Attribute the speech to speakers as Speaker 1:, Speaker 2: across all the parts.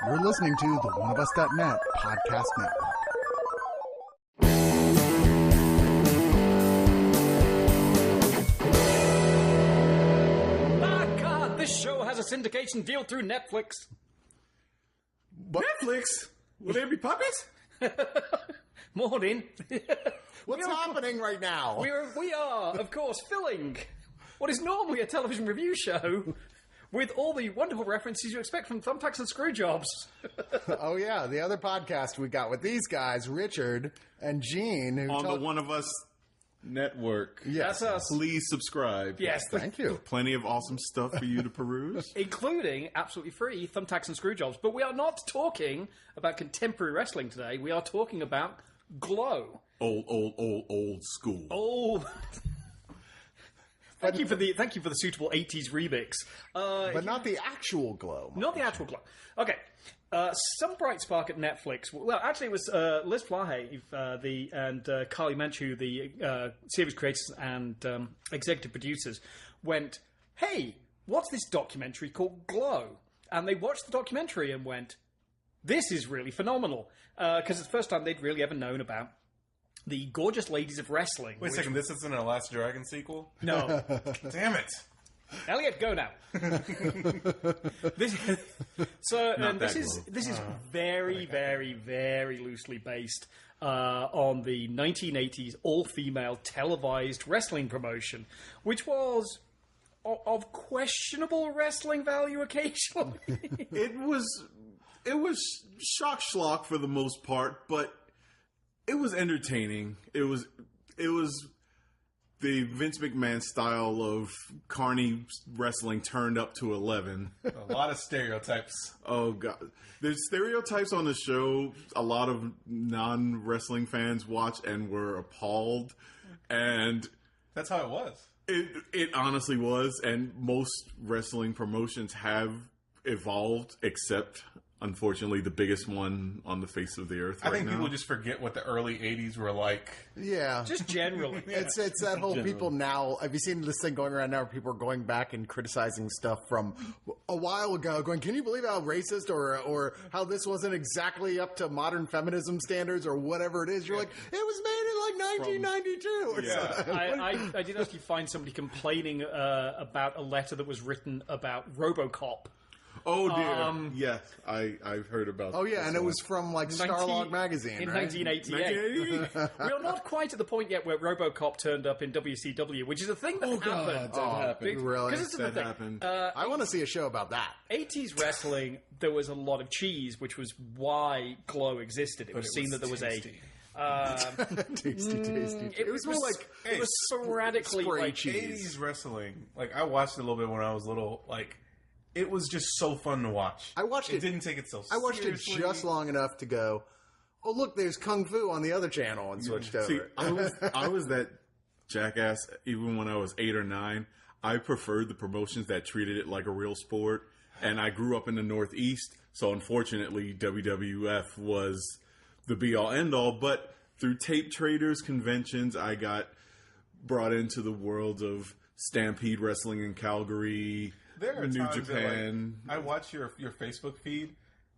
Speaker 1: You're listening to the Oneofus.net podcast network.
Speaker 2: Ah, God, this show has a syndication deal through Netflix.
Speaker 3: What? Netflix? Will there be puppets?
Speaker 2: Morning.
Speaker 1: What's happening right now?
Speaker 2: We are, of course, filling what is normally a television review show with all the wonderful references you expect from Thumbtacks and Screwjobs.
Speaker 1: Oh, yeah, the other podcast we got with these guys, Richard and Gene. Who
Speaker 3: On the One of Us network.
Speaker 1: Yes.
Speaker 2: That's us.
Speaker 3: Please subscribe.
Speaker 2: Yes.
Speaker 1: Thank you.
Speaker 3: Plenty of awesome stuff for you to peruse.
Speaker 2: Including, absolutely free, Thumbtacks and Screwjobs. But we are not talking about contemporary wrestling today. We are talking about Glow.
Speaker 3: Old school.
Speaker 2: Oh... Thank you for the suitable 80s remix.
Speaker 1: But not the actual Glow.
Speaker 2: Not the actual Glow. Okay. Some bright spark at Netflix. Well, actually, it was Liz Flahay and Carly Menchu, the series creators and executive producers, went, hey, what's this documentary called Glow? And they watched the documentary and went, this is really phenomenal. Because it's the first time they'd really ever known about the gorgeous ladies of wrestling.
Speaker 4: Wait a second, this isn't a Last Dragon sequel?
Speaker 2: No.
Speaker 4: Damn it.
Speaker 2: Elliott, go now. This is very, very, very loosely based on the 1980s all-female televised wrestling promotion, which was of questionable wrestling value occasionally.
Speaker 3: It was shock schlock for the most part, but it was entertaining. It was the Vince McMahon style of carny wrestling turned up to 11.
Speaker 4: A lot of stereotypes.
Speaker 3: Oh, God. There's stereotypes on the show. A lot of non-wrestling fans watched and were appalled. And
Speaker 4: That's how it was.
Speaker 3: it honestly was. And most wrestling promotions have evolved, except, unfortunately, the biggest one on the face of the earth
Speaker 4: I
Speaker 3: right
Speaker 4: think
Speaker 3: now.
Speaker 4: people just forget what the early 80s were like.
Speaker 1: Yeah.
Speaker 2: Just generally.
Speaker 1: It's that whole people now. Have you seen this thing going around now where people are going back and criticizing stuff from a while ago, going, can you believe how racist or how this wasn't exactly up to modern feminism standards or whatever it is? You're like, it was made in like 1992 or something.
Speaker 2: I did actually find somebody complaining about a letter that was written about RoboCop.
Speaker 3: Oh, dear. Yes, I've heard about that.
Speaker 1: Oh, yeah, and it was from like Starlog magazine,
Speaker 2: in
Speaker 1: right?
Speaker 2: 1988. We are not quite at the point yet where RoboCop turned up in WCW, which is a thing that happened.
Speaker 3: that happened.
Speaker 1: Really?
Speaker 2: 'Cause it's a
Speaker 3: That
Speaker 2: thing.
Speaker 3: happened.
Speaker 1: I want to see a show about that.
Speaker 2: 80s wrestling, there was a lot of cheese, which was why Glow existed. It was seen that there was
Speaker 4: tasty.
Speaker 1: Tasty. It was more like
Speaker 2: it was sporadically
Speaker 1: spray
Speaker 2: like
Speaker 1: cheese.
Speaker 4: 80s wrestling. Like, I watched it a little bit when I was little. Like, it was just so fun to watch.
Speaker 1: I watched it.
Speaker 4: It didn't take itself
Speaker 1: I watched
Speaker 4: seriously.
Speaker 1: it just long enough to go, oh, look, there's Kung Fu on the other channel, and switched over.
Speaker 3: See, I was that jackass even when I was 8 or 9. I preferred the promotions that treated it like a real sport, and I grew up in the Northeast, so unfortunately WWF was the be-all, end-all, but through tape traders, conventions, I got brought into the world of Stampede Wrestling in Calgary,
Speaker 4: There are
Speaker 3: New
Speaker 4: times
Speaker 3: Japan.
Speaker 4: that, like, I watch your Facebook feed,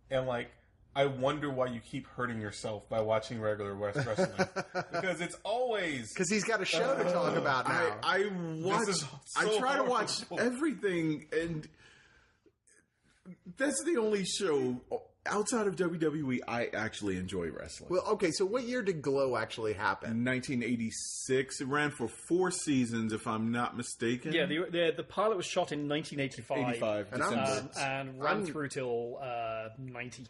Speaker 4: and like, I wonder why you keep hurting yourself by watching regular West wrestling, because it's always
Speaker 1: Because he's got a show to talk about now.
Speaker 3: I watch.
Speaker 4: This is so
Speaker 3: I try to watch
Speaker 4: horrible.
Speaker 3: everything, and that's the only show outside of WWE I actually enjoy wrestling.
Speaker 1: Well, okay, so what year did Glow actually happen?
Speaker 3: 1986. It ran for 4 seasons, if I'm not mistaken.
Speaker 2: yeah. The pilot was shot in 1985,
Speaker 3: 85.
Speaker 1: And I'm-
Speaker 3: December.
Speaker 2: and ran through till 90.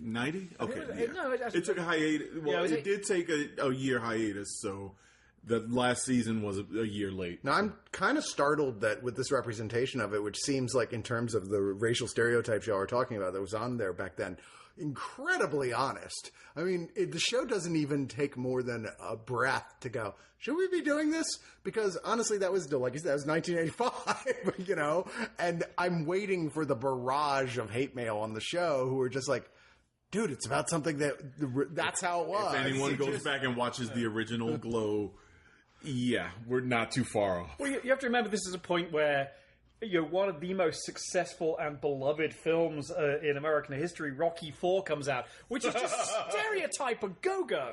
Speaker 3: 90? Okay.
Speaker 2: No,
Speaker 3: it took a hiatus. Well,
Speaker 2: was
Speaker 3: it did take a year hiatus, so the last season was a year late.
Speaker 1: Now, I'm kind of startled that with this representation of it, which seems like in terms of the racial stereotypes y'all are talking about that was on there back then, incredibly honest. I mean, the show doesn't even take more than a breath to go, should we be doing this? Because honestly, that was, like you said, that was 1985, you know? And I'm waiting for the barrage of hate mail on the show who are just like, dude, it's about something that's how it was.
Speaker 3: If anyone goes back and watches the original Glow, yeah, we're not too far off.
Speaker 2: Well, you have to remember this is a point where one of the most successful and beloved films in American history, Rocky IV, comes out, which is just stereotype a go-go.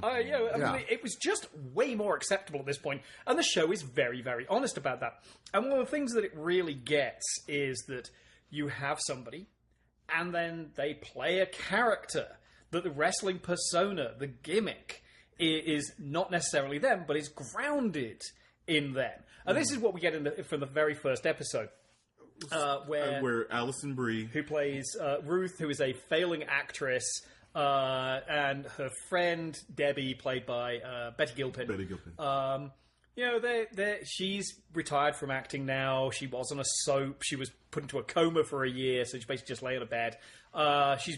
Speaker 2: I mean, it was just way more acceptable at this point, and the show is very, very honest about that. And one of the things that it really gets is that you have somebody, and then they play a character, that the wrestling persona, the gimmick, is not necessarily them, but is grounded in them. And this is what we get from the very first episode, where
Speaker 3: Allison Brie,
Speaker 2: who plays Ruth, who is a failing actress, and her friend Debbie, played by Betty Gilpin. She's retired from acting now. She was on a soap. She was put into a coma for a year, so she basically just lay on a bed. She's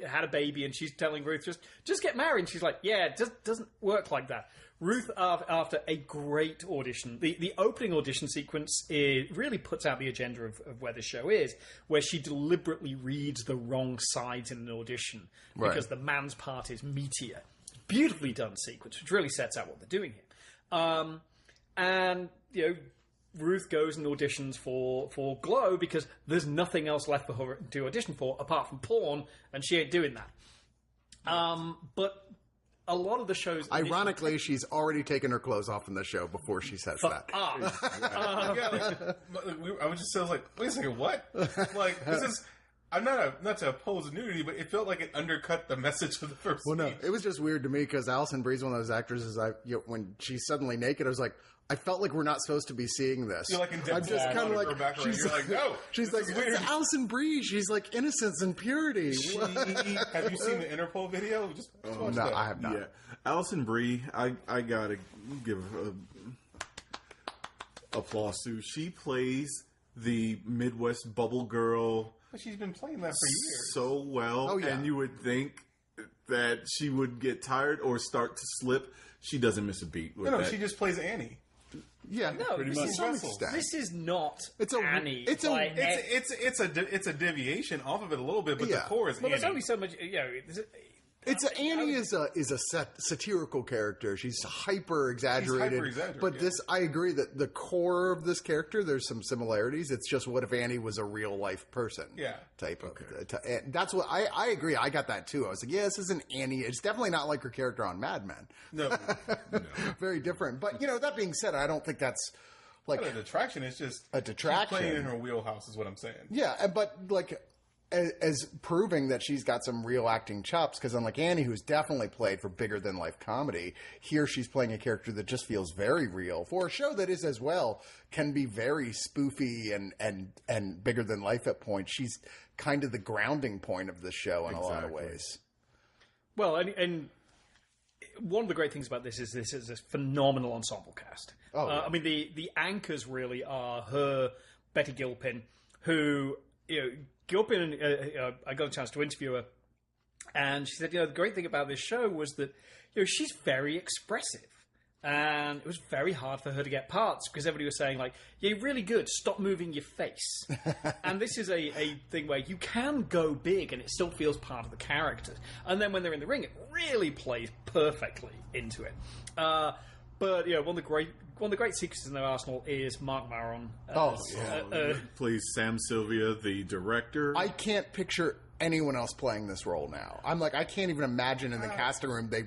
Speaker 2: had a baby, and she's telling Ruth, just get married. And she's like, yeah, it just doesn't work like that. Ruth, after a great audition, the opening audition sequence really puts out the agenda of where the show is, where she deliberately reads the wrong sides in an audition because the man's part is meatier. Beautifully done sequence, which really sets out what they're doing here. And Ruth goes and auditions for Glow because there's nothing else left for her to audition for apart from porn, and she ain't doing that. But a lot of the shows...
Speaker 1: Ironically, she's already taken her clothes off in the show before she says that.
Speaker 4: I was like, wait a second, what? Like, this is... I'm not to oppose nudity, but it felt like it undercut the message of the first scene.
Speaker 1: It was just weird to me because Allison Brie's one of those actresses. When she's suddenly naked, I was like, I felt like we're not supposed to be seeing this.
Speaker 4: You're like in dead.
Speaker 1: I'm just kind of like,
Speaker 4: you're like, no.
Speaker 1: She's like, it's Allison Brie. She's like innocence and purity.
Speaker 4: Have you seen the Interpol video? Just watch that.
Speaker 1: I have not.
Speaker 3: Yeah, Allison Brie. I gotta give applause to. She plays the Midwest bubble girl.
Speaker 4: But she's been playing that for years
Speaker 3: so well, and you would think that she would get tired or start to slip. She doesn't miss a beat.
Speaker 4: No, she just plays Annie.
Speaker 1: Yeah,
Speaker 2: no,
Speaker 1: pretty much.
Speaker 2: This is not Annie.
Speaker 4: It's a deviation off of it a little bit, but the core is Annie.
Speaker 2: There's only so much.
Speaker 1: Annie is a satirical character. She's hyper exaggerated. But I agree that the core of this character, there's some similarities. It's just what if Annie was a real life person?
Speaker 4: Yeah.
Speaker 1: Type of. That's what I agree. I got that too. I was like, yeah, this isn't Annie. It's definitely not like her character on Mad Men.
Speaker 4: No.
Speaker 1: Very different. But that being said, I don't think that's like
Speaker 4: a detraction. It's just
Speaker 1: a detraction.
Speaker 4: She's playing in her wheelhouse, is what I'm saying.
Speaker 1: Yeah, but like. As proving that she's got some real acting chops, because unlike Annie, who's definitely played for bigger than life comedy, here she's playing a character that just feels very real for a show that is as well can be very spoofy and bigger than life at points. She's kind of the grounding point of the show in a lot of ways.
Speaker 2: Well, and one of the great things about this is this phenomenal ensemble cast. I mean, the anchors really are her, Betty Gilpin, who Gilpin, I got a chance to interview her, and she said, the great thing about this show was that, she's very expressive, and it was very hard for her to get parts because everybody was saying, like, you're really good, stop moving your face. And this is a thing where you can go big and it still feels part of the character. And then when they're in the ring, it really plays perfectly into it. But one of the great secrets in their arsenal is Mark Maron.
Speaker 3: Plays Sam Sylvia, the director.
Speaker 1: I can't picture anyone else playing this role now. I'm like, I can't even imagine in the casting room they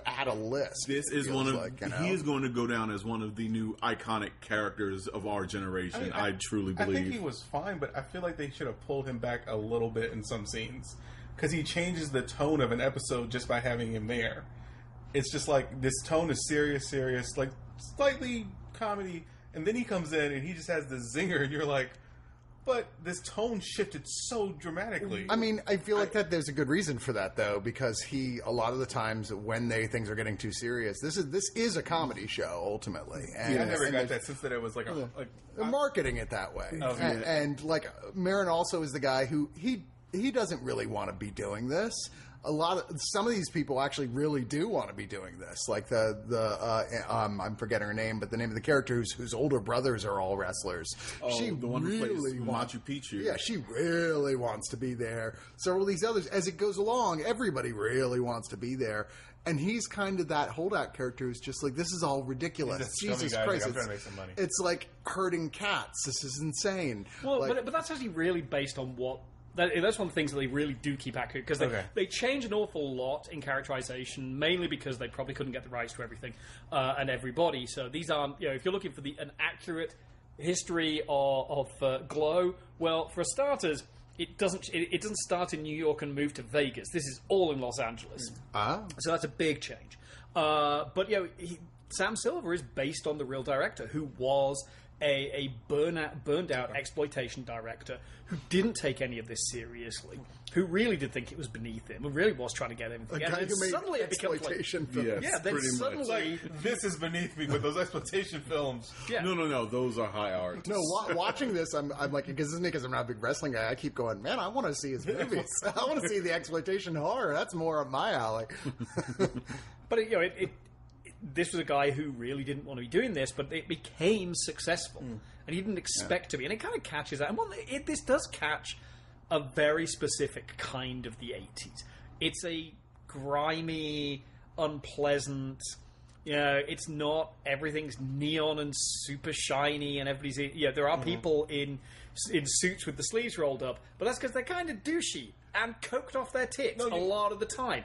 Speaker 1: had a list.
Speaker 3: This is one of he is going to go down as one of the new iconic characters of our generation. I truly believe.
Speaker 4: I think he was fine, but I feel like they should have pulled him back a little bit in some scenes because he changes the tone of an episode just by having him there. It's just like, this tone is serious, like slightly comedy, and then he comes in and he just has this zinger, and you're like, but this tone shifted so dramatically.
Speaker 1: I mean, I feel like that there's a good reason for that, though, because a lot of the times when things are getting too serious, this is a comedy show, ultimately. And,
Speaker 4: I never got that sense that it was like
Speaker 1: they're marketing it that way. And like, Maron also is the guy who, he doesn't really want to be doing this. Some of these people actually really do want to be doing this. Like I'm forgetting her name, but the name of the character whose older brothers are all wrestlers.
Speaker 3: She the one really who plays Machu Picchu.
Speaker 1: Yeah, she really wants to be there. Several of these others, as it goes along, everybody really wants to be there. And he's kind of that holdout character who's just like, this is all ridiculous. Jesus Christ.
Speaker 4: I'm trying to make some money.
Speaker 1: It's like herding cats. This is insane.
Speaker 2: Well,
Speaker 1: like,
Speaker 2: but that's actually really based on what... That's one of the things that they really do keep accurate, because they change an awful lot in characterization, mainly because they probably couldn't get the rights to everything and everybody. So these aren't... if you're looking for an accurate history of Glow, well, for starters... It doesn't start in New York and move to Vegas. This is all in Los Angeles. So that's a big change. But Sam Silver is based on the real director, who was a burned out exploitation director who didn't take any of this seriously, who really did think it was beneath him, and really was trying to get everything.
Speaker 1: And suddenly it becomes exploitation films.
Speaker 2: Yeah, then suddenly
Speaker 4: this is beneath me with those exploitation films.
Speaker 2: Yeah.
Speaker 3: No, those are high art.
Speaker 1: No, watching this, I'm like, because I'm not a big wrestling guy, I keep going, man, I want to see his movies. I want to see the exploitation horror. That's more up my alley.
Speaker 2: But this was a guy who really didn't want to be doing this, but it became successful, and he didn't expect to be. And it kind of catches that. And this does catch a very specific kind of the 80s. It's a grimy, unpleasant... it's not everything's neon and super shiny, and everybody's... there are people in suits with the sleeves rolled up, but that's because they're kind of douchey and coked off their tits a lot of the time.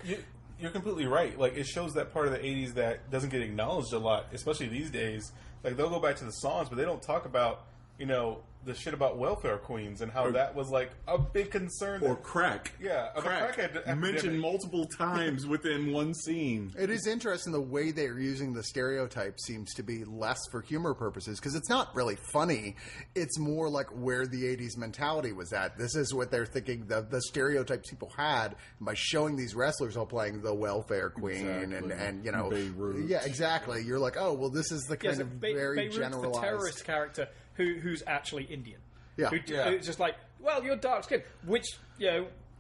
Speaker 4: You're completely right. Like, it shows that part of the 80s that doesn't get acknowledged a lot, especially these days. Like, they'll go back to the songs, but they don't talk about, the shit about welfare queens and how that was, like, a big concern.
Speaker 3: Or crack.
Speaker 4: Yeah.
Speaker 3: Crack. Mentioned multiple times within one scene.
Speaker 1: It is interesting the way they're using the stereotype seems to be less for humor purposes, because it's not really funny. It's more like where the 80s mentality was at. This is what they're thinking the stereotypes people had by showing these wrestlers all playing the welfare queen and
Speaker 3: Beirut.
Speaker 1: Yeah, exactly. You're like, oh, well, this is the kind of very
Speaker 2: Beirut's
Speaker 1: generalized...
Speaker 2: the terrorist character who's actually Indian.
Speaker 1: Yeah.
Speaker 2: It's just like, well, you're dark skinned, which,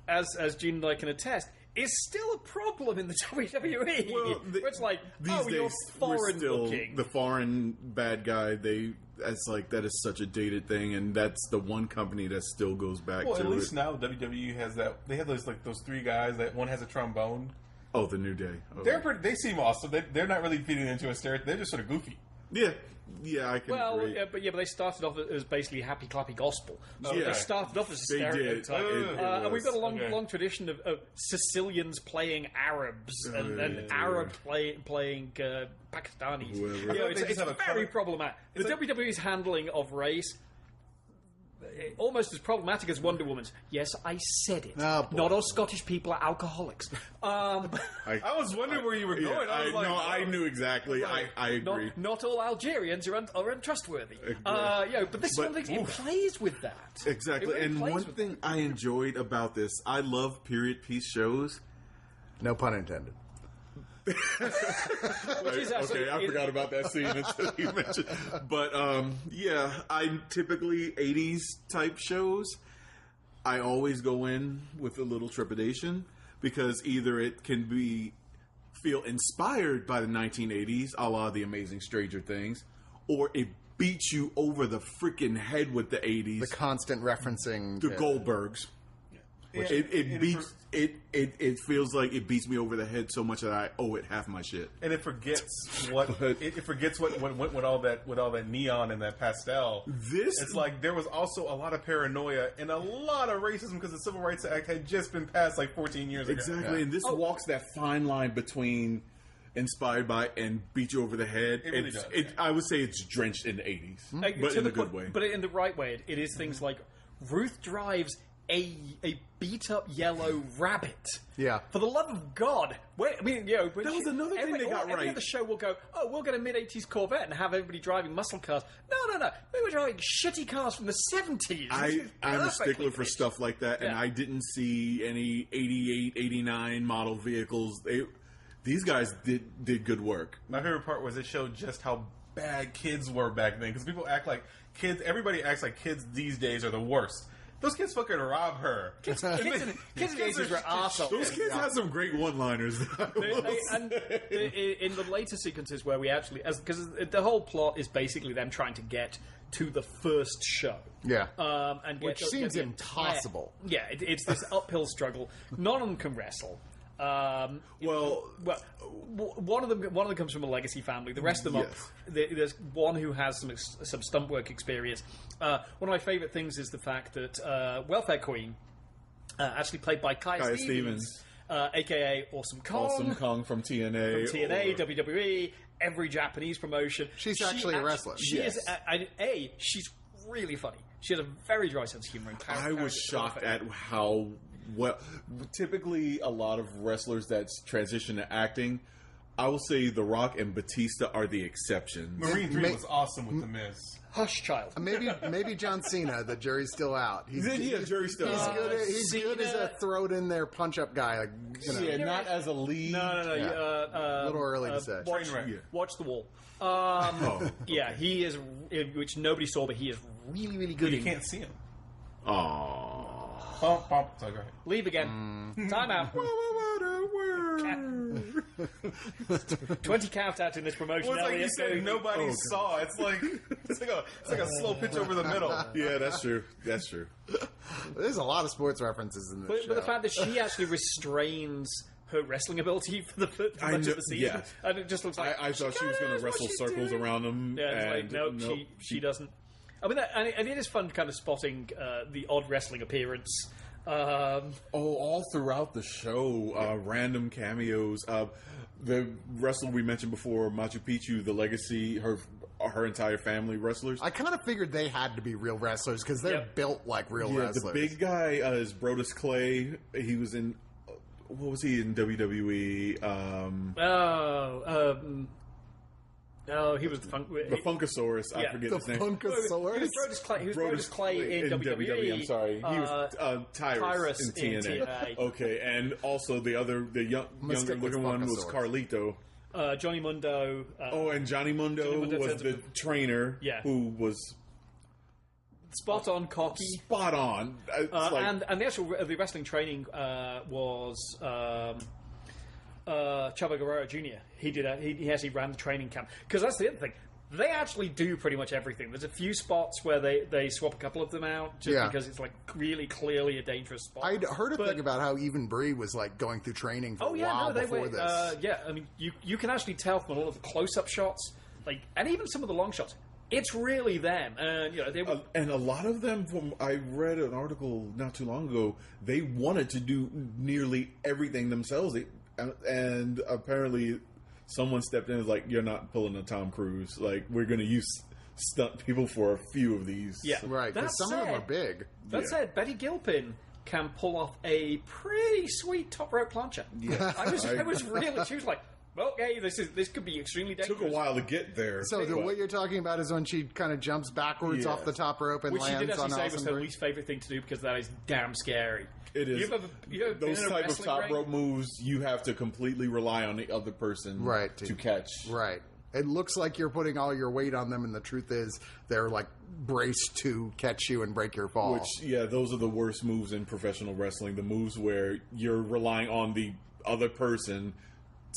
Speaker 2: as Gene and I can attest, is still a problem in the WWE.
Speaker 3: Well,
Speaker 2: where it's like,
Speaker 3: these days,
Speaker 2: you're foreign
Speaker 3: still
Speaker 2: looking.
Speaker 3: The foreign bad guy, that is such a dated thing, and that's the one company that still goes back to it.
Speaker 4: Well, at least now WWE has that. They have those three guys that one has a trombone.
Speaker 3: Oh, the New Day. Oh.
Speaker 4: They seem awesome. They're not really feeding into a stereotype. They're just sort of goofy.
Speaker 3: Yeah, I can agree.
Speaker 2: But they started off as basically happy clappy gospel. So
Speaker 3: Yeah.
Speaker 2: They started off as a
Speaker 3: They did.
Speaker 2: stereotype. And we've got a
Speaker 4: Okay.
Speaker 2: long tradition of Sicilians playing Arabs and Arab playing Pakistanis.
Speaker 3: Whoever.
Speaker 2: It's very problematic. The WWE's handling of race, almost as problematic as Wonder Woman's. Yes, I said it.
Speaker 1: Oh, boy.
Speaker 2: Not all Scottish people are alcoholics.
Speaker 4: I was wondering where you were going.
Speaker 3: I knew exactly. I agree.
Speaker 2: Not all Algerians are untrustworthy. But this one thing, it plays with that.
Speaker 3: Exactly.
Speaker 2: It really
Speaker 3: And
Speaker 2: plays
Speaker 3: one
Speaker 2: with
Speaker 3: thing I enjoyed about this, I love period piece shows.
Speaker 1: No pun intended.
Speaker 3: Okay, I forgot about that scene until you mentioned. But I typically 80s type shows. I always go in with a little trepidation because either it can feel inspired by the 1980s, a la The Amazing Stranger Things, or it beats you over the freaking head with the 80s.
Speaker 1: The constant referencing
Speaker 3: The Goldbergs. It feels like it beats me over the head so much that I owe it half my shit.
Speaker 4: And it forgets what it forgets what went with all that neon and that pastel. It's like there was also a lot of paranoia and a lot of racism because the Civil Rights Act had just been passed like 14 years ago.
Speaker 3: Exactly, and this walks that fine line between inspired by and beat you over the head.
Speaker 4: It really does.
Speaker 3: I would say it's drenched in the 80s, but in a good way.
Speaker 2: But in the right way, it is things like Ruth drives a beat-up yellow rabbit.
Speaker 1: Yeah.
Speaker 2: For the love of God.
Speaker 3: That was another thing they got
Speaker 2: every
Speaker 3: right.
Speaker 2: other show will go, we'll get a mid-80s Corvette and have everybody driving muscle cars. No. We were driving shitty cars from the 70s.
Speaker 3: I'm a stickler for
Speaker 2: Perfectly
Speaker 3: stuff like that, and I didn't see any 88, 89 model vehicles. These guys did good work.
Speaker 4: My favorite part was it showed just how bad kids were back then because people act like kids. Everybody acts like kids these days are the worst. Those kids fucking rob her.
Speaker 2: Kids in the 80s were awesome.
Speaker 3: Those kids had some great one-liners.
Speaker 2: And in the later sequences where we actually... Because the whole plot is basically them trying to get to the first show.
Speaker 1: Yeah.
Speaker 2: And
Speaker 1: Which seems impossible.
Speaker 2: It's this uphill struggle. None of them can wrestle. One of them comes from a legacy family. The rest of them there's one who has some stunt work experience. One of my favourite things is the fact that Welfare Queen, actually played by Kaya Stevens, aka Awesome Kong.
Speaker 3: Awesome Kong from TNA.
Speaker 2: WWE, every Japanese promotion.
Speaker 1: She's actually a wrestler.
Speaker 2: She is. She's really funny. She has a very dry sense of humor.
Speaker 3: I was shocked at how well. Typically, a lot of wrestlers that transition to acting, I will say The Rock and Batista are the exceptions.
Speaker 4: Marine 3 was awesome with The Miz.
Speaker 2: Hush, child.
Speaker 1: Maybe John Cena. The jury's still out.
Speaker 3: Jury's still out.
Speaker 1: He's good as a throw-it-in there punch-up guy. Like,
Speaker 3: not as a lead.
Speaker 2: No.
Speaker 1: A little early to say.
Speaker 2: Watch The Wall. Yeah, he is, which nobody saw, but he is really, really good.
Speaker 4: You can't see him.
Speaker 3: Aww.
Speaker 4: Sorry, go ahead.
Speaker 2: Leave again. Time out. 20 count out in this promotion.
Speaker 4: Well, it's like you said, nobody saw. It's like a slow pitch over the middle.
Speaker 3: Yeah, that's true.
Speaker 1: There's a lot of sports references in this show.
Speaker 2: But the fact that she actually restrains her wrestling ability for the much of the season, and it just looks like
Speaker 3: I thought she was going to wrestle circles around them.
Speaker 2: Yeah, and nope, she doesn't. I mean, and it is fun, kind of spotting the odd wrestling appearance.
Speaker 3: All throughout the show, random cameos. The wrestler we mentioned before, Machu Picchu, the legacy, her entire family wrestlers.
Speaker 1: I kind of figured they had to be real wrestlers because they're built like real wrestlers.
Speaker 3: The big guy is Brodus Clay. He was in. What was he in WWE?
Speaker 2: He was the
Speaker 3: Funkasaurus. I forget his name.
Speaker 1: Funkasaurus?
Speaker 2: He was Brodus Clay in WWE.
Speaker 3: I'm sorry. He was Tyrus in TNA. Okay, and also the younger looking one was Carlito.
Speaker 2: Johnny Mundo.
Speaker 3: And Johnny Mundo was the trainer who was
Speaker 2: spot on, cocky.
Speaker 3: Spot on.
Speaker 2: And the wrestling training was Chavo Guerrero Jr. He actually ran the training camp, because that's the other thing. They actually do pretty much everything. There's a few spots where they swap a couple of them out because it's like really clearly a dangerous spot.
Speaker 1: I'd heard a thing about how even Brie was like going through training for a while before this.
Speaker 2: I mean, you can actually tell from all of the close-up shots, and even some of the long shots. It's really them, and they were,
Speaker 3: and a lot of them. I read an article not too long ago. They wanted to do nearly everything themselves, and apparently someone stepped in and was like, "You're not pulling a Tom Cruise. Like, we're going to use stunt people for a few of these."
Speaker 2: Yeah,
Speaker 1: right. Because some of them are big.
Speaker 2: That said, Betty Gilpin can pull off a pretty sweet top rope plancha.
Speaker 3: Yeah,
Speaker 2: I was really. She was like, okay, this could be extremely dangerous.
Speaker 3: Took a while to get there.
Speaker 1: So what you're talking about is when she kind of jumps backwards off the top rope and
Speaker 2: which
Speaker 1: lands
Speaker 2: she did
Speaker 1: on
Speaker 2: actually say
Speaker 1: Allison
Speaker 2: was her
Speaker 1: Brie.
Speaker 2: least favorite thing to do, because that is damn scary.
Speaker 3: It is.
Speaker 2: You ever
Speaker 3: those
Speaker 2: been in a
Speaker 3: type of top
Speaker 2: ring?
Speaker 3: rope moves, you have to completely rely on the other person to catch.
Speaker 1: Right. It looks like you're putting all your weight on them, and the truth is they're like braced to catch you and break your fall.
Speaker 3: Which, those are the worst moves in professional wrestling. The moves where you're relying on the other person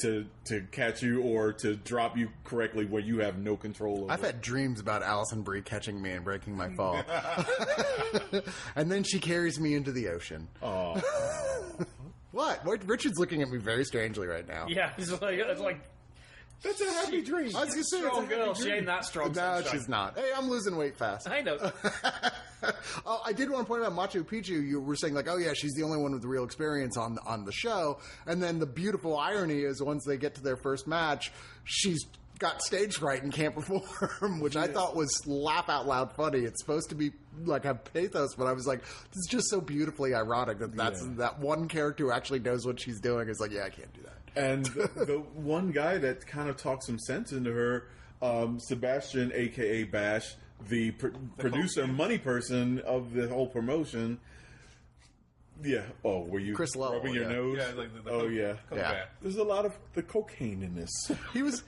Speaker 3: to catch you or to drop you correctly where you have no control over.
Speaker 1: I've had dreams about Allison Brie catching me and breaking my fall. And then she carries me into the ocean.
Speaker 3: Oh.
Speaker 1: What? Richard's looking at me very strangely right now.
Speaker 2: Yeah, it's like
Speaker 3: that's a happy dream.
Speaker 1: I was going to say,
Speaker 2: strong girl. She ain't that strong.
Speaker 1: No, she's not. Hey, I'm losing weight fast.
Speaker 2: I know.
Speaker 1: I did want to point out Machu Picchu. You were saying she's the only one with real experience on the show. And then the beautiful irony is once they get to their first match, she's got stage fright and can't perform, which I thought was laugh out loud funny. It's supposed to be like have pathos, but I was like, this is just so beautifully ironic that's that one character who actually knows what she's doing is like, I can't do that.
Speaker 3: And the one guy that kind of talked some sense into her, Sebastian, a.k.a. Bash, the producer, money person of the whole promotion. Yeah. Oh, were you
Speaker 1: Chris Lowell,
Speaker 3: rubbing your nose?
Speaker 4: Yeah,
Speaker 1: Yeah.
Speaker 3: There's a lot of the cocaine in this.
Speaker 1: He was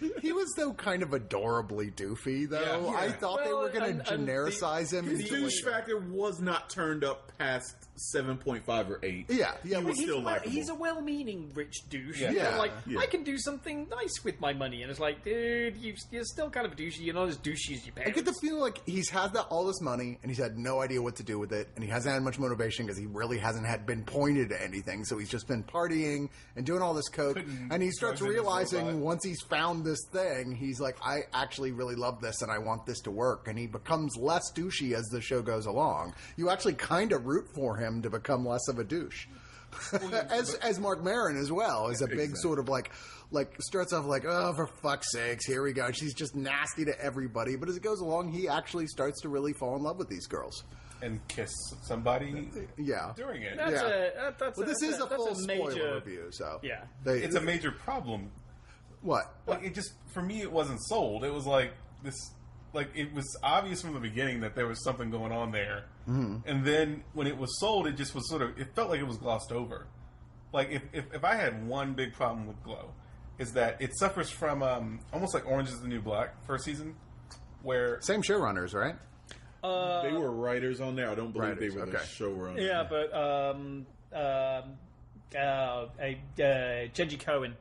Speaker 1: though kind of adorably doofy though.
Speaker 4: Yeah.
Speaker 1: I thought they were going to genericize him.
Speaker 3: His douche factor was not turned up past 7.5 or 8.
Speaker 1: Yeah.
Speaker 3: He was still likable.
Speaker 2: He's a well-meaning rich douche.
Speaker 1: Yeah.
Speaker 2: I can do something nice with my money, and it's like, dude, you're still kind of a douchey. You're not as douchey as your parents.
Speaker 1: I get the feeling like he's had all this money and he's had no idea what to do with it, and he hasn't had much motivation because he really hasn't had had been pointed to anything. So he's just been partying and doing all this coke. And he starts realizing once he's found this thing, he's like, I actually really love this and I want this to work. And he becomes less douchey as the show goes along. You actually kind of root for him to become less of a douche. as Mark Maron as well is a big sort of like starts off like, oh, for fuck's sakes, here we go. She's just nasty to everybody. But as it goes along, he actually starts to really fall in love with these girls.
Speaker 4: And kiss somebody during it.
Speaker 1: This is a full spoiler review, so.
Speaker 2: Yeah.
Speaker 4: It's a major problem.
Speaker 1: What?
Speaker 4: Like, it just, for me, it wasn't sold. It was like this, like, it was obvious from the beginning that there was something going on there. Mm-hmm. And then when it was sold, it just was sort of, it felt like it was glossed over. Like, if I had one big problem with Glow, is that it suffers from almost like Orange is the New Black first season, where
Speaker 1: same showrunners, right?
Speaker 3: They were writers on there. I don't believe they were the showrunners.
Speaker 2: Yeah, but Jenji Cohen,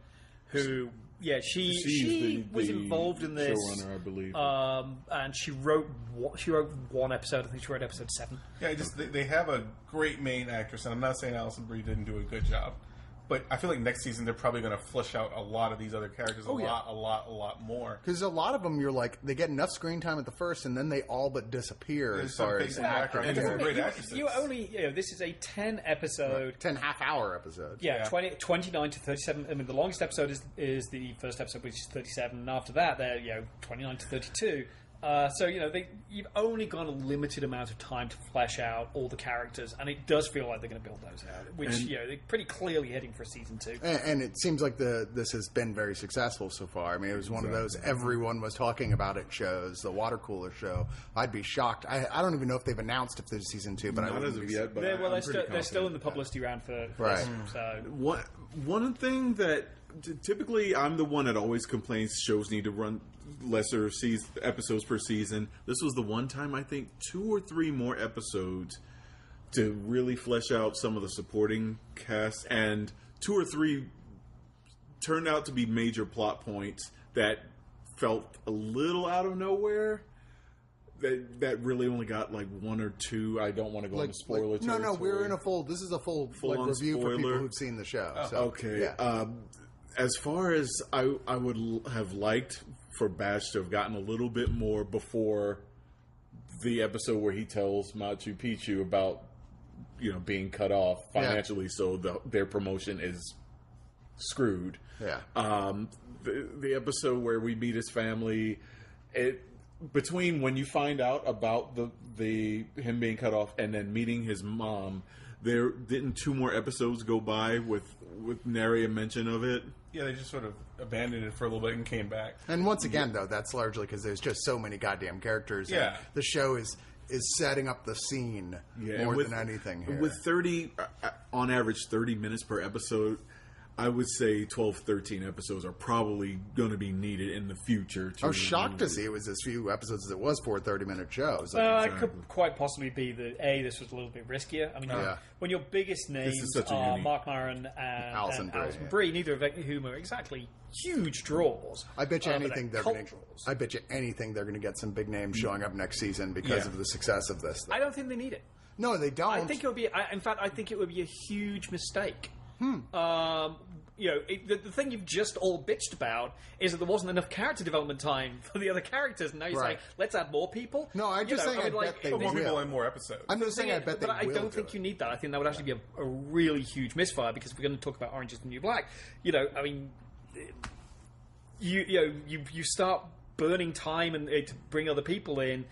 Speaker 2: who she was involved in this
Speaker 3: showrunner, I believe,
Speaker 2: and she wrote one episode. I think she wrote episode 7.
Speaker 4: Yeah, they have a great main actress, and I'm not saying Allison Brie didn't do a good job. But I feel like next season they're probably going to flesh out a lot of these other characters a lot more.
Speaker 1: Because a lot of them, you're like, they get enough screen time at the first, and then they all but disappear as far as actors.
Speaker 4: And they're great actresses.
Speaker 2: You only, this is a 10 episode,
Speaker 1: 10 half-hour episodes.
Speaker 2: Yeah, 29 to 37. I mean, the longest episode is the first episode, which is 37, and after that, they're 29 to 32. So you've only got a limited amount of time to flesh out all the characters, and it does feel like they're going to build those out, which they're pretty clearly heading for season 2.
Speaker 1: And it seems like this has been very successful so far. I mean, it was one of those everyone was talking about it shows, the watercooler show. I'd be shocked. I don't even know if they've announced if there's season 2, but
Speaker 3: not as of yet. But
Speaker 2: they're still in the publicity round for
Speaker 1: right.
Speaker 2: This, so
Speaker 3: one thing that typically I'm the one that always complains shows need to run lesser episodes per season. This was the one time I think 2 or 3 more episodes to really flesh out some of the supporting cast, and 2 or 3 turned out to be major plot points that felt a little out of nowhere. That really only got like 1 or 2. I don't want to go into spoiler territory.
Speaker 1: No, we're in a full. This is a full review
Speaker 3: spoiler.
Speaker 1: For people who've seen the show. So,
Speaker 3: okay.
Speaker 1: Yeah.
Speaker 3: As far as I would have liked for Bash to have gotten a little bit more before the episode where he tells Machu Picchu about being cut off financially, so their promotion is screwed.
Speaker 1: Yeah.
Speaker 3: The episode where we meet his family, between when you find out about the him being cut off and then meeting his mom, there didn't 2 more episodes go by with nary a mention of it.
Speaker 4: Yeah, they just sort of abandoned it for a little bit and came back.
Speaker 1: And once again, though, that's largely because there's just so many goddamn characters.
Speaker 4: Yeah.
Speaker 1: And the show is setting up the scene more than anything here.
Speaker 3: With 30, on average, 30 minutes per episode, I would say 12, 13 episodes are probably going to be needed in the future.
Speaker 1: I was shocked to see it was as few episodes as it was for a 30-minute show.
Speaker 2: It could quite possibly be that, this was a little bit riskier. I mean, when your biggest names are Mark Maron and Allison Brie, neither of whom are exactly huge draws.
Speaker 1: I bet you anything they're going to get some big names showing up next season because of the success of this thing.
Speaker 2: I don't think they need it.
Speaker 1: No, they don't.
Speaker 2: I think it would be. In fact, I think it would be a huge mistake. The thing you've just all bitched about is that there wasn't enough character development time for the other characters, and now you're saying, let's add more people?
Speaker 1: No, I'm just saying I bet they will.
Speaker 4: More people and more episodes.
Speaker 1: I'm just saying I bet they will.
Speaker 2: But I don't think you need that. I think that would actually be a really huge misfire, because if we're going to talk about Orange is the New Black, you start burning time and to bring other people in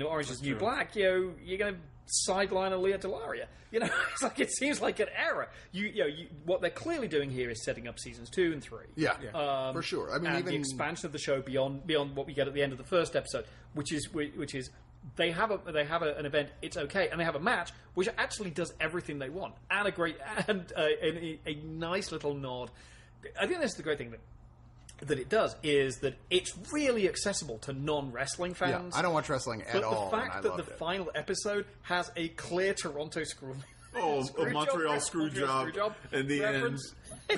Speaker 2: Orange is the New Black, you're going to sideline Aaliyah Delaria. It's like, it seems like an error. What they're clearly doing here is setting up seasons 2 and 3.
Speaker 1: Yeah, for sure. I mean,
Speaker 2: and the expansion of the show beyond what we get at the end of the first episode, which is they have an event. It's okay, and they have a match which actually does everything they want, and a nice little nod. I think that's the great thing that it does, is that it's really accessible to non-wrestling fans.
Speaker 1: Yeah, I don't watch wrestling at all.
Speaker 2: But the fact that the final episode has a clear Toronto screw.
Speaker 3: A Montreal Screwjob in the end.
Speaker 1: I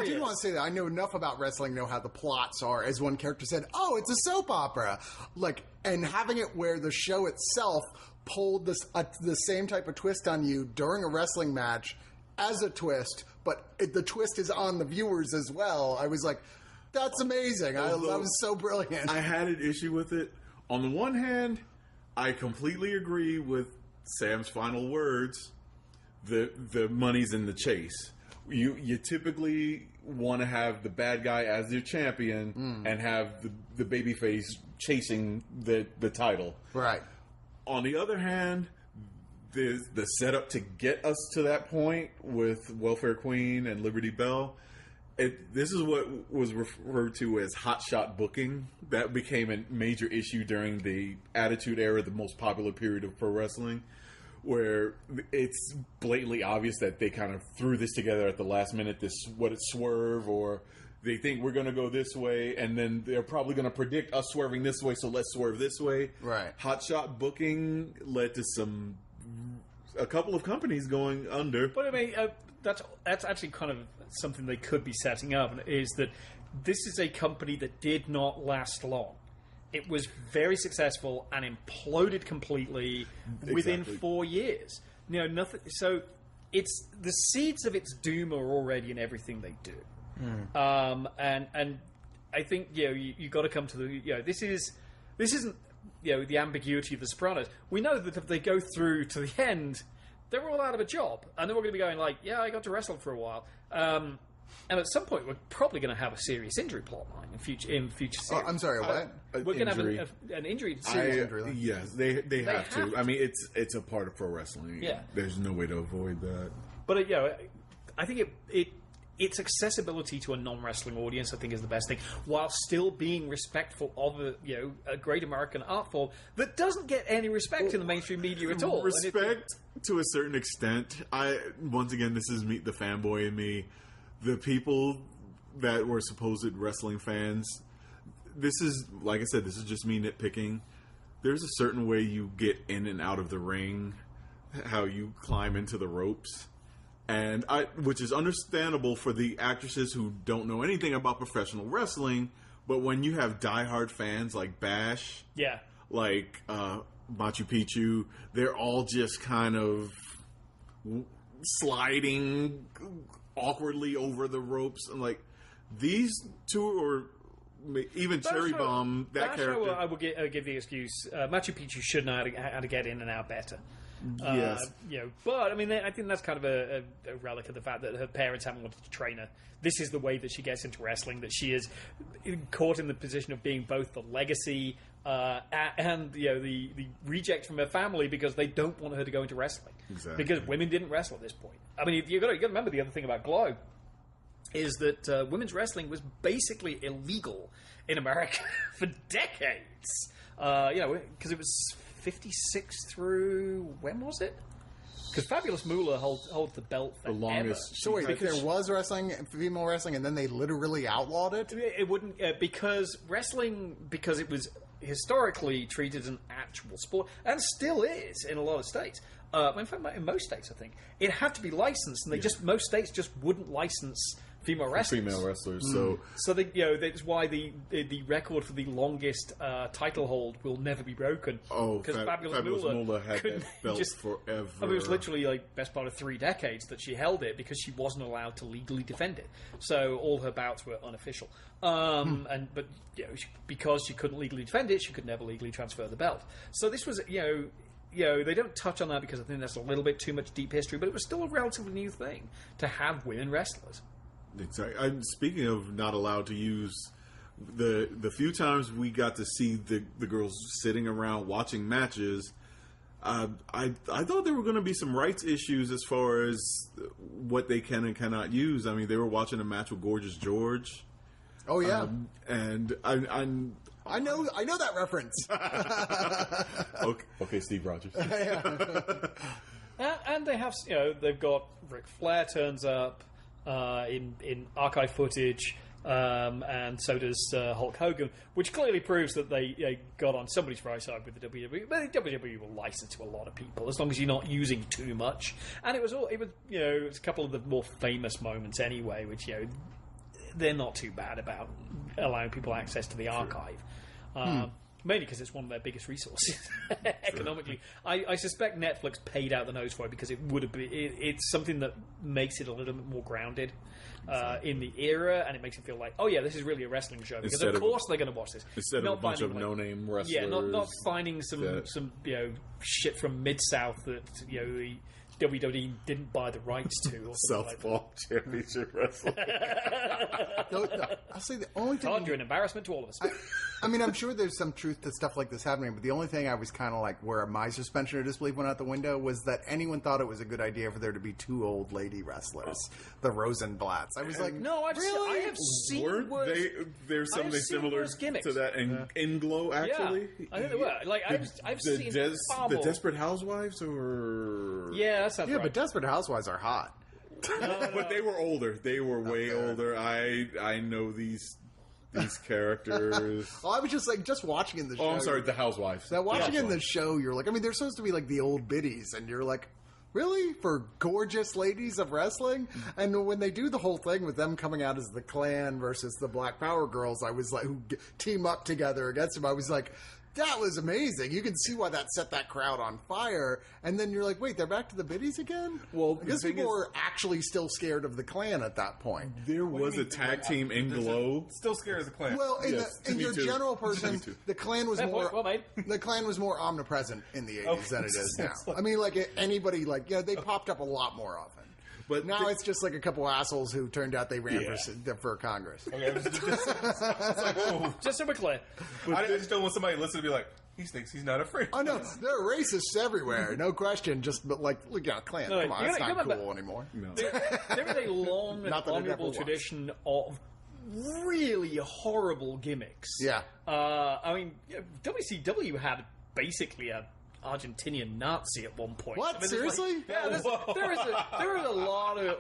Speaker 1: do want to say that I know enough about wrestling, know how the plots are. As one character said, "Oh, it's a soap opera," and having it where the show itself pulled the same type of twist on you during a wrestling match as a twist, but the twist is on the viewers as well. I was like, that's amazing. That was so brilliant.
Speaker 3: I had an issue with it. On the one hand, I completely agree with Sam's final words. The money's in the chase. You typically want to have the bad guy as their champion and have the babyface chasing the title.
Speaker 1: Right.
Speaker 3: On the other hand, the setup to get us to that point with Welfare Queen and Liberty Bell, this is what was referred to as hotshot booking. That became a major issue during the Attitude Era, the most popular period of pro wrestling, where it's blatantly obvious that they kind of threw this together at the last minute, swerve, or they think we're going to go this way, and then they're probably going to predict us swerving this way, so let's swerve this way.
Speaker 1: Right.
Speaker 3: Hotshot booking led to a couple of companies going under.
Speaker 2: But I mean, that's actually kind of something they could be setting up, is that this is a company that did not last long. It was very successful and imploded completely within 4 years. Nothing. So it's the seeds of its doom are already in everything they do. And I think you got to come to the this isn't the ambiguity of the Sopranos. We know that if they go through to the end, they're all out of a job, and then we're going to be going like, I got to wrestle for a while. And at some point, we're probably going to have a serious injury plot line in future series.
Speaker 1: I'm sorry, what?
Speaker 2: We're going to have an injury.
Speaker 1: Injury.
Speaker 3: Yes, they have to. I mean, it's a part of pro wrestling.
Speaker 2: Yeah.
Speaker 3: There's no way to avoid that.
Speaker 2: But I think its accessibility to a non-wrestling audience, I think, is the best thing, while still being respectful of a great American art form that doesn't get any respect in the mainstream media at all.
Speaker 3: Respect to a certain extent. Once again, this is the fanboy in me. The people that were supposed wrestling fans, this is, like I said, this is just me nitpicking. There's a certain way you get in and out of the ring, how you climb into the ropes. And which is understandable for the actresses who don't know anything about professional wrestling, but when you have diehard fans like Bash, like Machu Picchu, they're all just kind of sliding awkwardly over the ropes. And like these two, or even Cherry Bomb, that character.
Speaker 2: I will give the excuse. Machu Picchu should know how to get in and out better.
Speaker 3: Yes.
Speaker 2: But I mean, I think that's kind of a relic of the fact that her parents haven't wanted to train her. This is the way that she gets into wrestling, that she is caught in the position of being both the legacy and the reject from her family because they don't want her to go into wrestling.
Speaker 3: Exactly.
Speaker 2: Because women didn't wrestle at this point. I mean, you got to remember the other thing about Glow is that women's wrestling was basically illegal in America for decades. Because it was 56 through, when was it? Because Fabulous Moolah holds the belt forever.
Speaker 3: The longest.
Speaker 1: So wait, if there was female wrestling, and then they literally outlawed it?
Speaker 2: It wouldn't, because wrestling, because it was historically treated as an actual sport, and still is in a lot of states. In fact, in most states, I think it had to be licensed, and most states just wouldn't license female wrestlers. So that's why the record for the longest title hold will never be broken.
Speaker 3: Because Fabulous Moolah had that belt forever.
Speaker 2: I mean, it was literally best part of 3 decades that she held it because she wasn't allowed to legally defend it. So all her bouts were unofficial. But because she couldn't legally defend it, she could never legally transfer the belt. So this was they don't touch on that because I think that's a little bit too much deep history, but it was still a relatively new thing to have women wrestlers.
Speaker 3: Exactly. Speaking of not allowed to use, the few times we got to see the girls sitting around watching matches, I thought there were going to be some rights issues as far as what they can and cannot use. I mean, they were watching a match with Gorgeous George.
Speaker 1: Oh yeah,
Speaker 3: and
Speaker 1: I know that reference.
Speaker 3: Okay, Steve Rogers.
Speaker 2: And they have, they've got Ric Flair turns up in archive footage, and so does Hulk Hogan, which clearly proves that they got on somebody's right side with the WWE. But the WWE will license to a lot of people as long as you're not using too much. And it was a couple of the more famous moments anyway, which they're not too bad about allowing people access to the archive. Mainly because it's one of their biggest resources economically. I suspect Netflix paid out the nose for it because it would have been. It's something that makes it a little bit more grounded in the era, and it makes it feel like, oh yeah, this is really a wrestling show. Because of course they're going to watch this.
Speaker 3: Instead of a bunch of no-name wrestlers.
Speaker 2: Yeah, not finding some shit from Mid-South that the WWE didn't buy the rights to. Or
Speaker 3: Southpaw Championship Wrestling.
Speaker 1: No, I'll say the only thing.
Speaker 2: Todd, you're an embarrassment to all of us.
Speaker 1: I mean, I'm sure there's some truth to stuff like this happening, but the only thing I was kind of like, where my suspension of disbelief went out the window, was that anyone thought it was a good idea for there to be 2 old lady wrestlers, the Rosenblatts. I was like,
Speaker 2: no, I have seen worse.
Speaker 3: There's something similar to that in Glow, actually.
Speaker 2: Yeah, I think they were. Like, I've seen far
Speaker 3: the
Speaker 2: more.
Speaker 3: Desperate Housewives, or
Speaker 2: Yeah, that sounds right.
Speaker 1: but Desperate Housewives are hot.
Speaker 3: But they were older. They were way older. I know these characters.
Speaker 1: Well, I was just watching in the show.
Speaker 3: Oh, I'm sorry, the Housewives.
Speaker 1: Now, watching in the show, you're like, I mean, they're supposed to be like the old biddies, and you're like, really? For gorgeous ladies of wrestling? And when they do the whole thing with them coming out as the Clan versus the Black Power girls, I was like, who team up together against them, I was like, that was amazing. You can see why that set that crowd on fire. And then you're like, wait, they're back to the biddies again?
Speaker 3: Well,
Speaker 1: I guess people were actually still scared of the Clan at that point.
Speaker 3: There was a tag team in Glow.
Speaker 4: Still scared of the Clan.
Speaker 1: Well, in your general person, the Clan was the Clan was more omnipresent in the 80s than it is now. I mean, like anybody, they popped up a lot more often. But now it's just like a couple assholes who turned out they ran for Congress.
Speaker 4: Okay,
Speaker 2: just so we're clear.
Speaker 4: I just don't want somebody to listen to be like, he thinks he's not afraid.
Speaker 1: Oh, no, there are racists everywhere, no question. Just, but look at Clan. Come on, it's not cool anymore. No.
Speaker 2: There is a long and honorable tradition of really horrible gimmicks.
Speaker 1: Yeah.
Speaker 2: I mean, WCW had basically a Argentinian Nazi at one point.
Speaker 1: What? Seriously?
Speaker 2: There is a lot of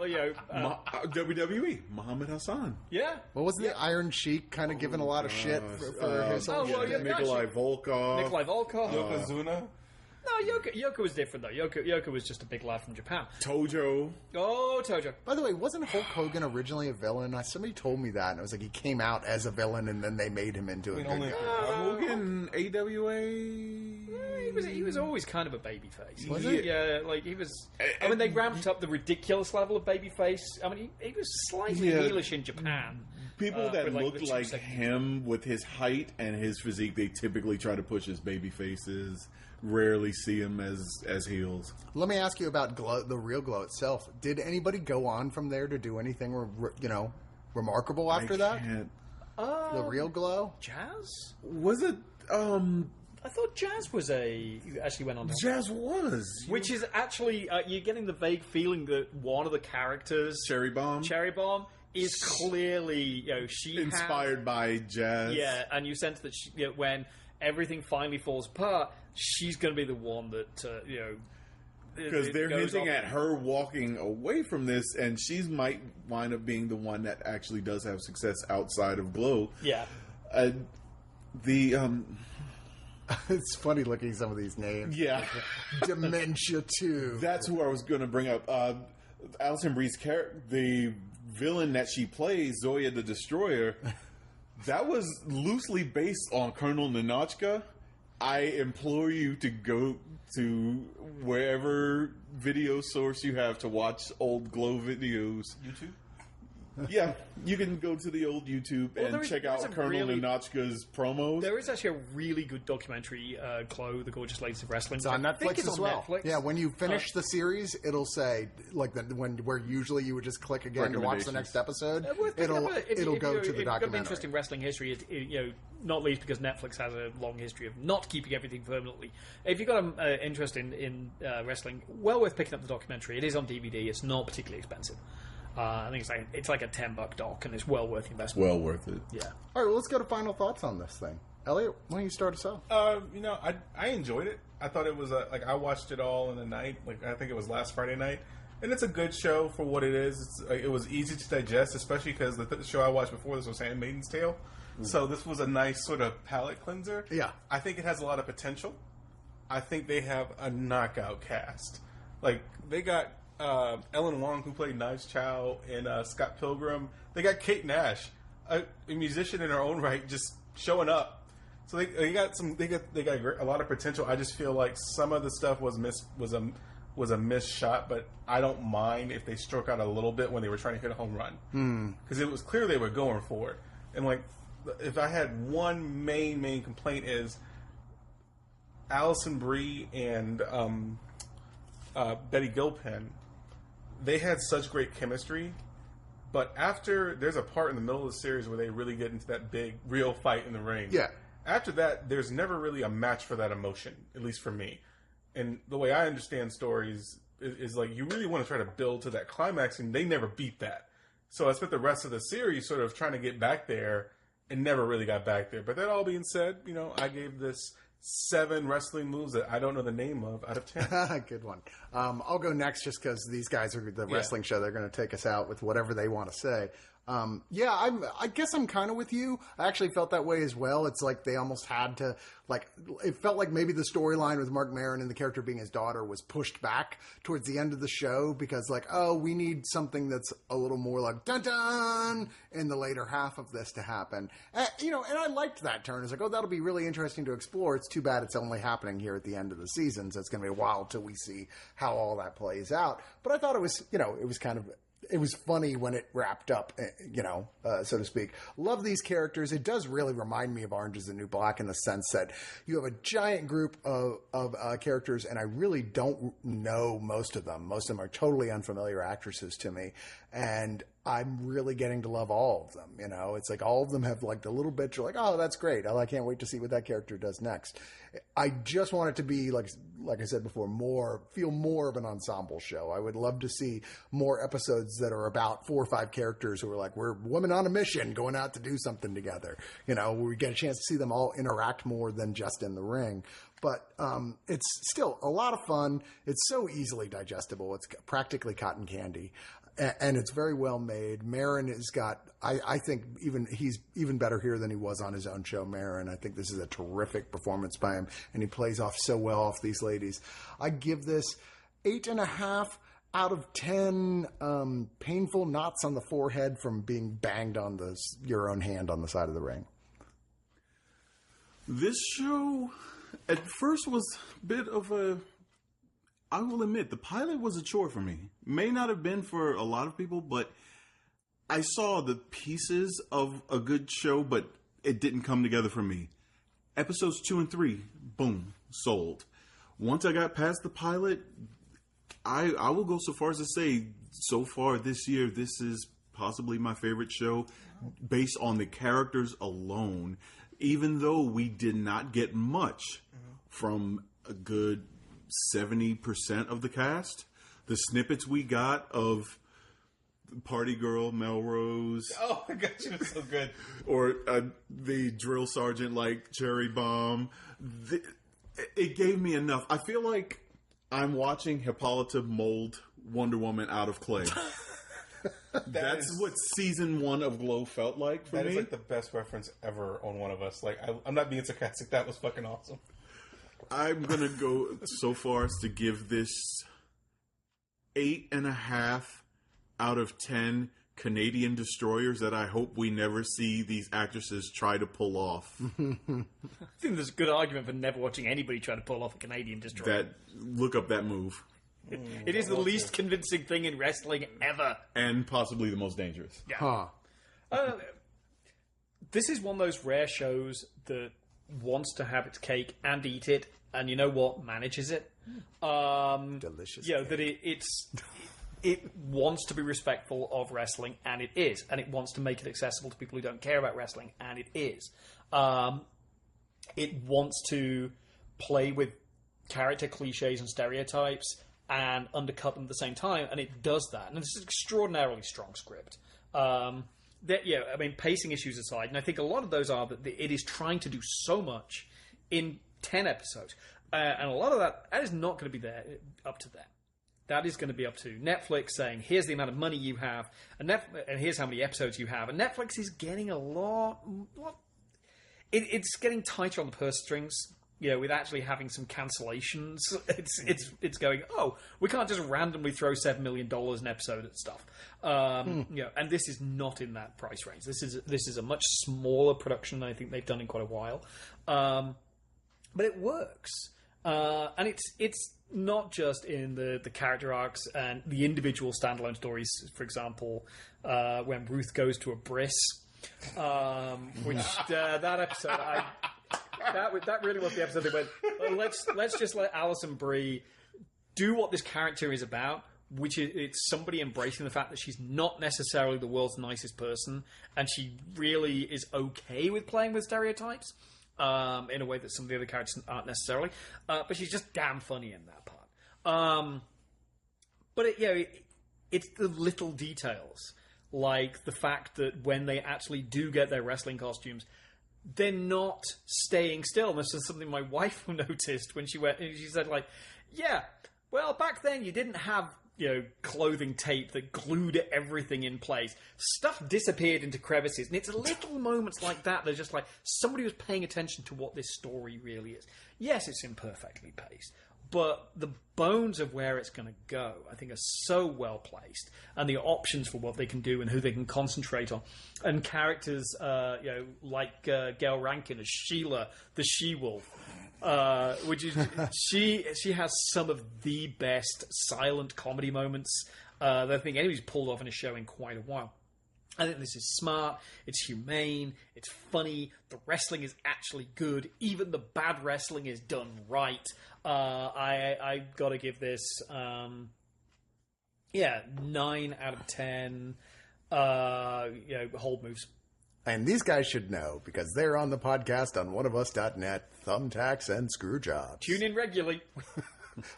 Speaker 3: WWE Muhammad Hassan.
Speaker 2: Yeah.
Speaker 1: What was the Iron Sheik kind of giving a lot of shit for his whole shit?
Speaker 3: Nikolai Volkov.
Speaker 4: Yokozuna.
Speaker 2: No, Yoko was different though. Yoko was just a big lad from Japan.
Speaker 3: Tojo.
Speaker 2: Oh, Tojo.
Speaker 1: By the way, wasn't Hulk Hogan originally a villain? Somebody told me that, and it was like he came out as a villain, and then they made him into a good guy.
Speaker 3: Hogan, AWA.
Speaker 2: He was always kind of a babyface.
Speaker 1: Was he?
Speaker 2: Yeah, like he was. I mean, they ramped up the ridiculous level of babyface. I mean, he was slightly heelish in Japan.
Speaker 3: People that look like him with his height and his physique, they typically try to push his baby faces. Rarely see him as heels.
Speaker 1: Let me ask you about Glow, the real Glow itself. Did anybody go on from there to do anything, remarkable after that? The real Glow?
Speaker 2: Jazz?
Speaker 3: Was it?
Speaker 2: I thought Jazz was actually went on to
Speaker 3: Jazz was.
Speaker 2: Which is actually, you're getting the vague feeling that one of the characters, Cherry Bomb, is clearly, she
Speaker 3: inspired by Jazz.
Speaker 2: Yeah, and you sense that when everything finally falls apart, she's going to be the one that,
Speaker 3: because they're hinting at her walking away from this, and she might wind up being the one that actually does have success outside of Glow.
Speaker 2: Yeah.
Speaker 1: It's funny looking at some of these names.
Speaker 3: Yeah.
Speaker 1: Dementia 2.
Speaker 3: That's who I was going to bring up. Allison Brie's character, the villain that she plays, Zoya the Destroyer, that was loosely based on Colonel Ninotchka. I implore you to go to wherever video source you have to watch old Glow videos.
Speaker 4: YouTube?
Speaker 3: Yeah, you can go to the old YouTube and check out Colonel Ninotchka's promos.
Speaker 2: There is actually a really good documentary, Glow, The Gorgeous Ladies of Wrestling.
Speaker 1: It's on Netflix as well.
Speaker 2: Netflix.
Speaker 1: Yeah, when you finish the series, it'll say, where usually you would just click again to watch the next episode, it'll go to the documentary. If you've got an interest in
Speaker 2: wrestling history, not least because Netflix has a long history of not keeping everything permanently. If you've got an interest in wrestling, well worth picking up the documentary. It is on DVD. It's not particularly expensive. I think it's like a $10 doc, and it's well worth the investment.
Speaker 3: Well worth it.
Speaker 2: Yeah.
Speaker 1: All right, well, let's go to final thoughts on this thing. Elliot, why don't you start us off?
Speaker 4: I enjoyed it. I thought it was I watched it all in a night. I think it was last Friday night, and it's a good show for what it is. It was easy to digest, especially because the show I watched before this was Handmaid's Tale. So this was a nice sort of palate cleanser.
Speaker 1: Yeah.
Speaker 4: I think it has a lot of potential. I think they have a knockout cast. They got Ellen Wong, who played Knives Chow, and Scott Pilgrim. They got Kate Nash, a musician in her own right, just showing up. So they got a lot of potential. I just feel like some of the stuff was a missed shot, but I don't mind if they struck out a little bit when they were trying to hit a home run. Because it was clear they were going for it. And like, if I had one main complaint is Allison Brie and Betty Gilpin, they had such great chemistry, but after there's a part in the middle of the series where they really get into that big real fight in the ring.
Speaker 1: Yeah.
Speaker 4: After that, there's never really a match for that emotion, at least for me. And the way I understand stories is like you really want to try to build to that climax, and they never beat that. So I spent the rest of the series sort of trying to get back there and never really got back there. But that all being said, I gave this 7 wrestling moves that I don't know the name of out of 10.
Speaker 1: Good one. I'll go next just because these guys are the wrestling show. They're going to take us out with whatever they want to say. I guess I'm kind of with you. I actually felt that way as well. It's like they almost had to, it felt like maybe the storyline with Mark Maron and the character being his daughter was pushed back towards the end of the show because we need something that's a little more like dun dun in the later half of this to happen. And I liked that turn. It's like, that'll be really interesting to explore. It's too bad it's only happening here at the end of the season. So it's going to be a while till we see how all that plays out. But I thought it was, it was funny when it wrapped up, so to speak. Love these characters. It does really remind me of Orange is the New Black in the sense that you have a giant group of characters, and I really don't know most of them. Most of them are totally unfamiliar actresses to me, and I'm really getting to love all of them. It's like all of them have like the little bit. You're like, oh, that's great. I can't wait to see what that character does next. I just want it to be like I said before, feel more of an ensemble show. I would love to see more episodes that are about 4 or 5 characters who are like, we're women on a mission going out to do something together. Where we get a chance to see them all interact more than just in the ring. But it's still a lot of fun. It's so easily digestible. It's practically cotton candy. And it's very well made. Maron has got, I think he's even better here than he was on his own show, Maron. I think this is a terrific performance by him, and he plays off so well off these ladies. I give this 8.5 out of 10 painful knots on the forehead from being banged on your own hand on the side of the ring.
Speaker 3: This show at first was a bit of I will admit, the pilot was a chore for me. May not have been for a lot of people, but I saw the pieces of a good show, but it didn't come together for me. Episodes 2 and 3, boom, sold. Once I got past the pilot, I will go so far as to say, so far this year, this is possibly my favorite show based on the characters alone, even though we did not get much from a good 70% of the cast. The snippets we got of Party Girl Melrose.
Speaker 4: Oh my gosh, it was so good.
Speaker 3: Or the drill sergeant like Cherry Bomb. It gave me enough. I feel like I'm watching Hippolyta mold Wonder Woman out of clay. That's what season 1 of Glow felt like for me.
Speaker 4: That is like the best reference ever on One of Us. Like, I'm not being sarcastic. That was fucking awesome.
Speaker 3: I'm going to go so far as to give this 8.5 out of 10 Canadian destroyers that I hope we never see these actresses try to pull off.
Speaker 2: I think there's a good argument for never watching anybody try to pull off a Canadian destroyer.
Speaker 3: Look up that move.
Speaker 2: It is the least convincing thing in wrestling ever.
Speaker 3: And possibly the most dangerous.
Speaker 2: Yeah.
Speaker 1: Huh.
Speaker 2: This is one of those rare shows that wants to have its cake and eat it, and you know what? Manages it.
Speaker 1: Delicious.
Speaker 2: Yeah, that it wants to be respectful of wrestling, and it is. And it wants to make it accessible to people who don't care about wrestling, and it is. It wants to play with character cliches and stereotypes and undercut them at the same time, and it does that. And it's an extraordinarily strong script. Pacing issues aside, and I think a lot of those are that it is trying to do so much in 10 episodes. And a lot of that is not going to be up to them. That is going to be up to Netflix saying, here's the amount of money you have, and here's how many episodes you have. And Netflix is getting a lot... It's getting tighter on the purse strings with actually having some cancellations. It's going, oh, we can't just randomly throw $7 million an episode at stuff. And this is not in that price range. This is a much smaller production than I think they've done in quite a while. But it works. And it's not just in the character arcs and the individual standalone stories. For example, when Ruth goes to a bris, which that episode, that really was the episode that went, let's just let Allison Brie do what this character is about, which is it's somebody embracing the fact that she's not necessarily the world's nicest person, and she really is okay with playing with stereotypes. In a way that some of the other characters aren't necessarily. But she's just damn funny in that part. But it's the little details, like the fact that when they actually do get their wrestling costumes, they're not staying still. This is something my wife noticed when she went, and she said, like, yeah, well, back then you didn't have clothing tape that glued everything in place. Stuff disappeared into crevices. And it's little moments like that that are just like somebody was paying attention to what this story really is. Yes, it's imperfectly paced, but the bones of where it's going to go, I think, are so well placed. And the options for what they can do and who they can concentrate on. And characters, like Gail Rankin as Sheila, the she-wolf. Which is she has some of the best silent comedy moments that I think anybody's pulled off in a show in quite a while. I think this is smart, it's humane, it's funny, the wrestling is actually good, even the bad wrestling is done right. I gotta give this 9 out of 10 hold moves.
Speaker 1: And these guys should know, because they're on the podcast on Oneofus.net, Thumbtacks and Screwjobs.
Speaker 2: Tune in regularly.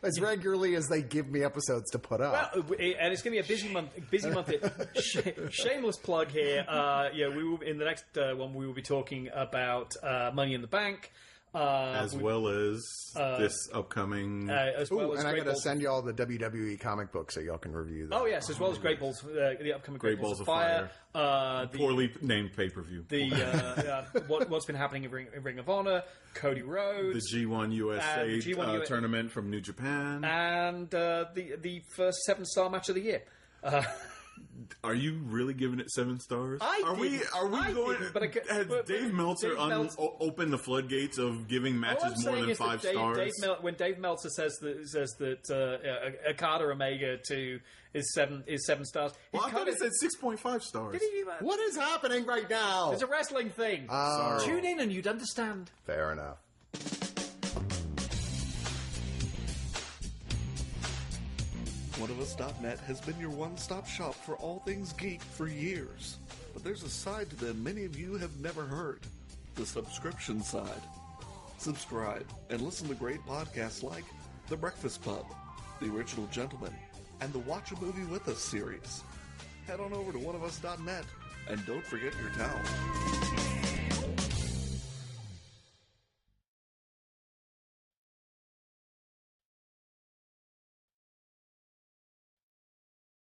Speaker 1: As regularly as they give me episodes to put up.
Speaker 2: Well, and it's going to be a busy month. Shameless plug here. We will in the next one we will be talking about Money in the Bank.
Speaker 3: As well as this upcoming...
Speaker 2: as well as
Speaker 1: and I got to send you all the WWE comic books so y'all can review them.
Speaker 2: Oh, yes, as well as Great Balls, the upcoming Great Balls of Fire.
Speaker 3: Poorly named pay-per-view.
Speaker 2: What's been happening in Ring of Honor, Cody Rhodes.
Speaker 3: The G1 USA tournament from New Japan.
Speaker 2: And the first 7-star match of the year.
Speaker 3: Are you really giving it 7 stars? Are we going? Has Dave Meltzer opened the floodgates of giving matches more than 5 stars?
Speaker 2: When Dave Meltzer says that Okada Omega is 7 stars.
Speaker 3: Well, I thought it said 6.5 stars.
Speaker 2: Did he?
Speaker 1: What is happening right now?
Speaker 2: It's a wrestling thing. Tune in and you'd understand.
Speaker 1: Fair enough.
Speaker 5: Oneofus.net has been your one-stop shop for all things geek for years. But there's a side to them many of you have never heard. The subscription side. Subscribe and listen to great podcasts like The Breakfast Pub, The Original Gentleman, and the Watch a Movie With Us series. Head on over to Oneofus.net and don't forget your towel.